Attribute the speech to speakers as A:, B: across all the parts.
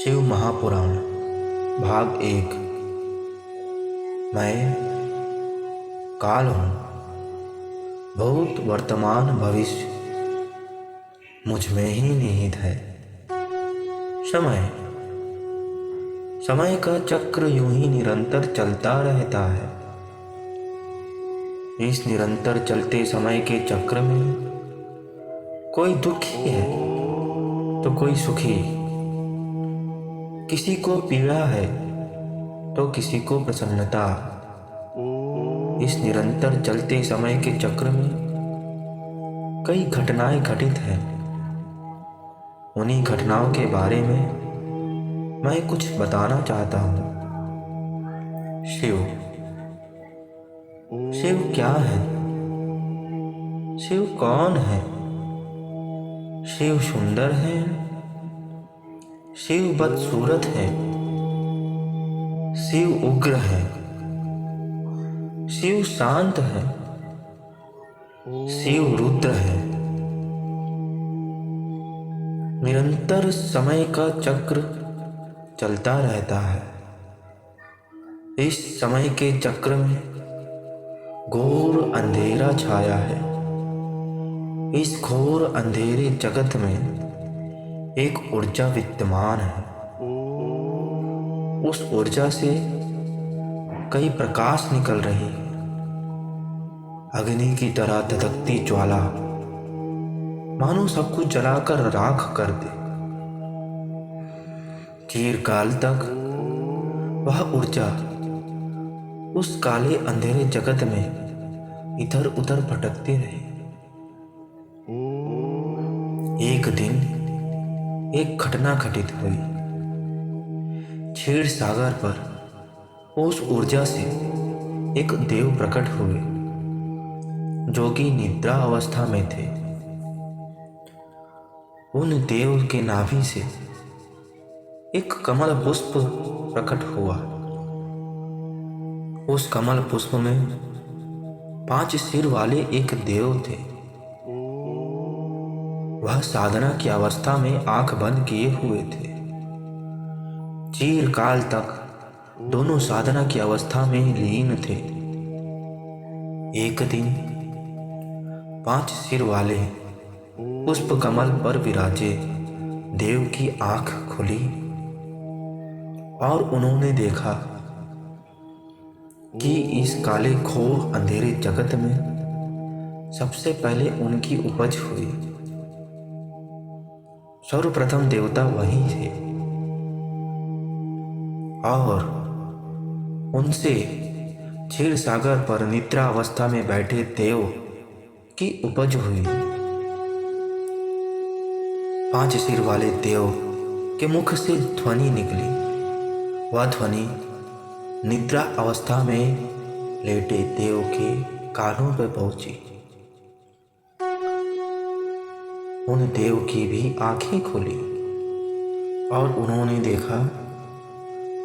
A: शिव महापुराण भाग 1। मैं काल हूँ, भूत वर्तमान भविष्य मुझ में ही निहित है। समय का चक्र यूं ही निरंतर चलता रहता है। इस निरंतर चलते समय के चक्र में कोई दुखी है तो कोई सुखी, किसी को पीड़ा है तो किसी को प्रसन्नता। इस निरंतर चलते समय के चक्र में कई घटनाएं घटित हैं। उन्हीं घटनाओं के बारे में मैं कुछ बताना चाहता हूँ। शिव क्या है? शिव कौन है? शिव सुंदर है? शिव बदसूरत है? शिव उग्र है? शिव शांत है? शिव रुद्र है? निरंतर समय का चक्र चलता रहता है। इस समय के चक्र में घोर अंधेरा छाया है। इस घोर अंधेरे जगत में एक ऊर्जा विद्यमान है। उस ऊर्जा से कई प्रकाश निकल रही है। अग्नि की तरह धधकती ज्वाला मानो सब कुछ जलाकर राख कर दे। चिरकाल तक वह ऊर्जा उस काले अंधेरे जगत में इधर उधर भटकती रही। एक दिन एक घटना घटित हुई। क्षीर सागर पर उस ऊर्जा से एक देव प्रकट हुए जो कि निद्रा अवस्था में थे। उन देव के नाभि से एक कमल पुष्प प्रकट हुआ। उस कमल पुष्प में 5 सिर वाले एक देव थे। वह साधना की अवस्था में आंख बंद किए हुए थे। चिरकाल तक दोनों साधना की अवस्था में लीन थे। एक दिन 5 सिर वाले पुष्प कमल पर विराजे देव की आंख खुली और उन्होंने देखा कि इस काले घोर अंधेरे जगत में सबसे पहले उनकी उपज हुई। सर्वप्रथम देवता वही थे और उनसे क्षीर सागर पर निद्रा अवस्था में बैठे देव की उपज हुई। 5 सिर वाले देव के मुख से ध्वनि निकली। वह ध्वनि निद्रा अवस्था में लेटे देव के कानों पर पहुंची। उन देव की भी आंखें खुली और उन्होंने देखा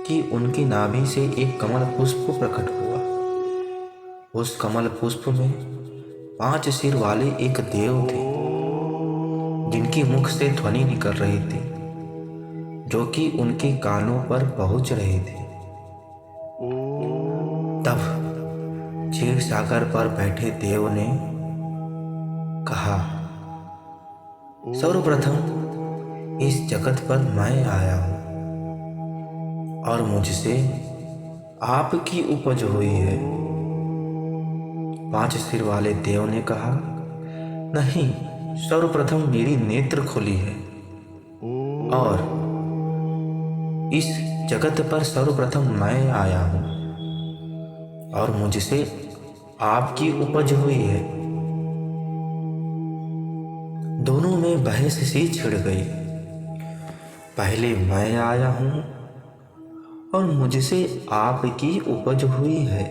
A: कि उनकी नाभि से एक कमल पुष्प प्रकट हुआ। उस कमल पुष्प में 5 सिर वाले एक देव थे जिनकी मुख से ध्वनि निकल रही थी जो कि उनके कानों पर पहुंच रहे थे। तब क्षीर सागर पर बैठे देव ने कहा, सर्वप्रथम इस जगत पर मैं आया हूं और मुझसे आपकी उपज हुई है। 5 सिर वाले देव ने कहा, नहीं, सर्वप्रथम मेरी नेत्र खुली है और इस जगत पर सर्वप्रथम मैं आया हूं और मुझसे आपकी उपज हुई है। दोनों में बहस सी छिड़ गई। पहले मैं आया हूं और मुझसे आपकी उपज हुई है।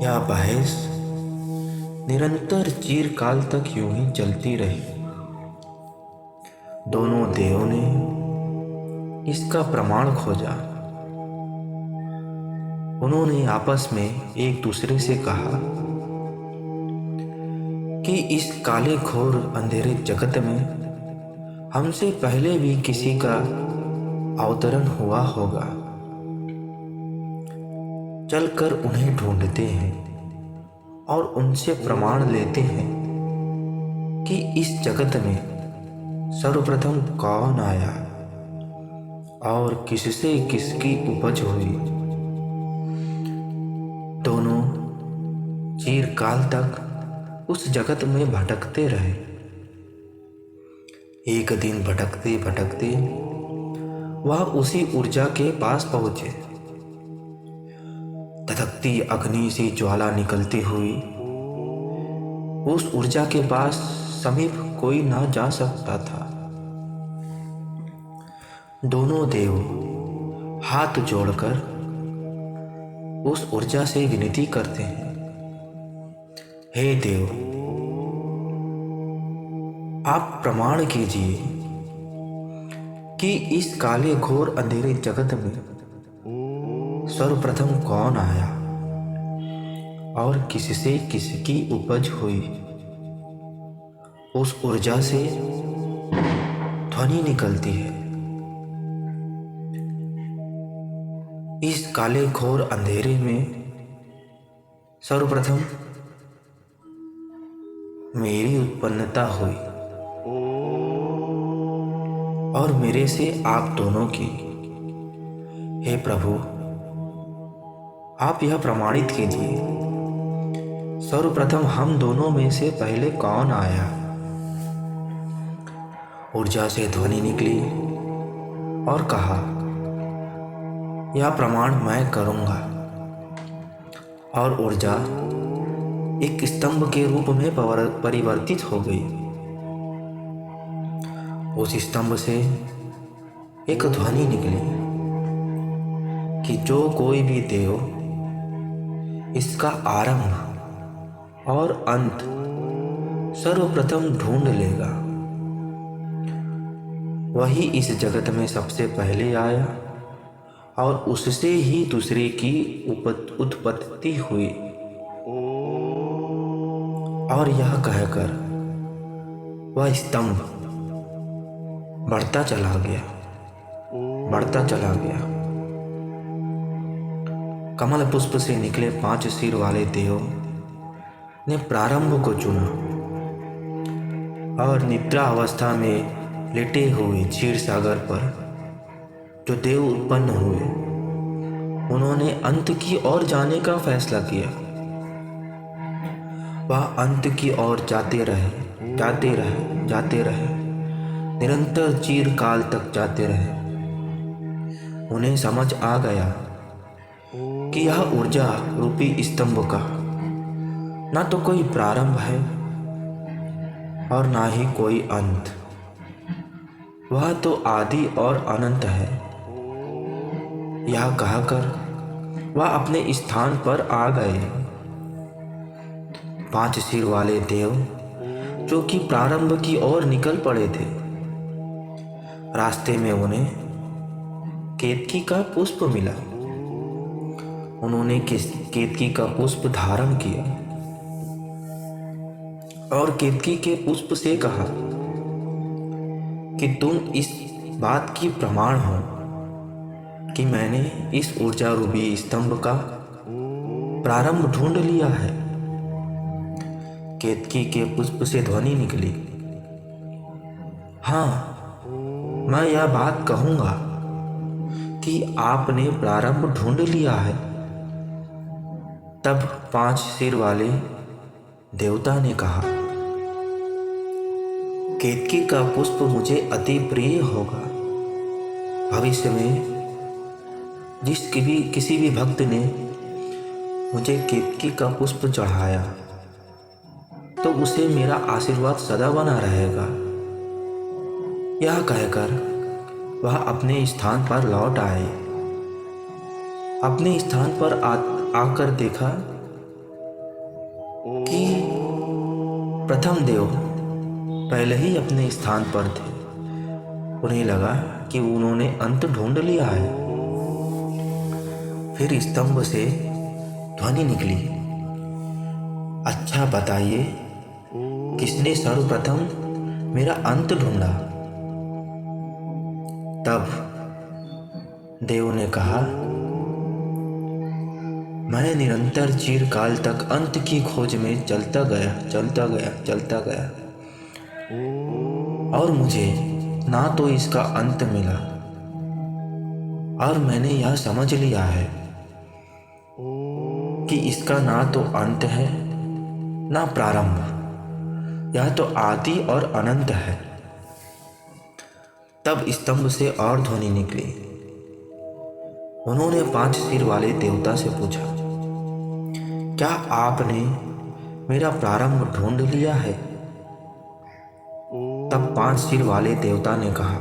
A: यह बहस निरंतर चिरकाल तक यूं ही चलती रही। दोनों देवों ने इसका प्रमाण खोजा। उन्होंने आपस में एक दूसरे से कहा कि इस काले घोर अंधेरे जगत में हमसे पहले भी किसी का अवतरण हुआ होगा। चलकर उन्हें ढूंढते हैं और उनसे प्रमाण लेते हैं कि इस जगत में सर्वप्रथम कौन आया और किससे किसकी उपज हुई। दोनों चिरकाल तक उस जगत में भटकते रहे। एक दिन भटकते भटकते वह उसी ऊर्जा के पास पहुंचे। धधकती अग्नि से ज्वाला निकलती हुई उस ऊर्जा के पास समीप कोई ना जा सकता था। दोनों देव हाथ जोड़कर उस ऊर्जा से विनती करते हैं, हे देव, आप प्रमाण कीजिए कि इस काले घोर अंधेरे जगत में सर्वप्रथम कौन आया और किससे किसकी उपज हुई। उस ऊर्जा से ध्वनि निकलती है। इस काले घोर अंधेरे में सर्वप्रथम मेरी उत्पन्नता हुई और मेरे से आप दोनों की। हे प्रभु, आप यह प्रमाणित कीजिए, सर्वप्रथम हम दोनों में से पहले कौन आया। ऊर्जा से ध्वनि निकली और कहा, यह प्रमाण मैं करूंगा। और ऊर्जा एक स्तंभ के रूप में परिवर्तित हो गई। उस स्तंभ से एक ध्वनि निकली कि जो कोई भी देव इसका आरंभ और अंत सर्वप्रथम ढूंढ लेगा, वही इस जगत में सबसे पहले आया और उससे ही दूसरे की उत्पत्ति हुई। और यह कहकर वह स्तंभ बढ़ता चला गया। कमल पुष्प से निकले 5 सिर वाले देव ने प्रारंभ को चुना और निद्रा अवस्था में लेटे हुए क्षीर सागर पर जो देव उत्पन्न हुए, उन्होंने अंत की ओर जाने का फैसला किया। वह अंत की ओर जाते रहे, निरंतर चिरकाल तक जाते रहे। उन्हें समझ आ गया कि यह ऊर्जा रूपी स्तंभ का ना तो कोई प्रारंभ है और ना ही कोई अंत, वह तो आदि और अनंत है। यह कहकर वह अपने स्थान पर आ गए। 5 सिर वाले देव जो कि प्रारंभ की ओर निकल पड़े थे, रास्ते में उन्हें केतकी का पुष्प मिला। उन्होंने केतकी का पुष्प धारण किया और केतकी के पुष्प से कहा कि तुम इस बात की प्रमाण हो कि मैंने इस ऊर्जा रूपी स्तंभ का प्रारंभ ढूंढ लिया है। केतकी के पुष्प से ध्वनि निकली, हाँ, मैं यह बात कहूंगा कि आपने प्रारंभ ढूंढ लिया है। तब 5 सिर वाले देवता ने कहा, केतकी का पुष्प मुझे अति प्रिय होगा। भविष्य में किसी भी भक्त ने मुझे केतकी का पुष्प चढ़ाया तो उसे मेरा आशीर्वाद सदा बना रहेगा। यह कहकर वह अपने स्थान पर लौट आए। अपने स्थान पर आकर देखा कि प्रथम देव पहले ही अपने स्थान पर थे। उन्हें लगा कि उन्होंने अंत ढूंढ लिया है। फिर स्तंभ से ध्वनि निकली, अच्छा बताइए, किसने सर्वप्रथम मेरा अंत ढूंढा। तब देव ने कहा, मैं निरंतर चिरकाल तक अंत की खोज में चलता गया और मुझे ना तो इसका अंत मिला, और मैंने यह समझ लिया है कि इसका ना तो अंत है ना प्रारंभ, यह तो आदि और अनंत है। तब स्तंभ से और ध्वनि निकली। उन्होंने 5 सिर वाले देवता से पूछा, क्या आपने मेरा प्रारंभ ढूंढ लिया है? तब 5 सिर वाले देवता ने कहा,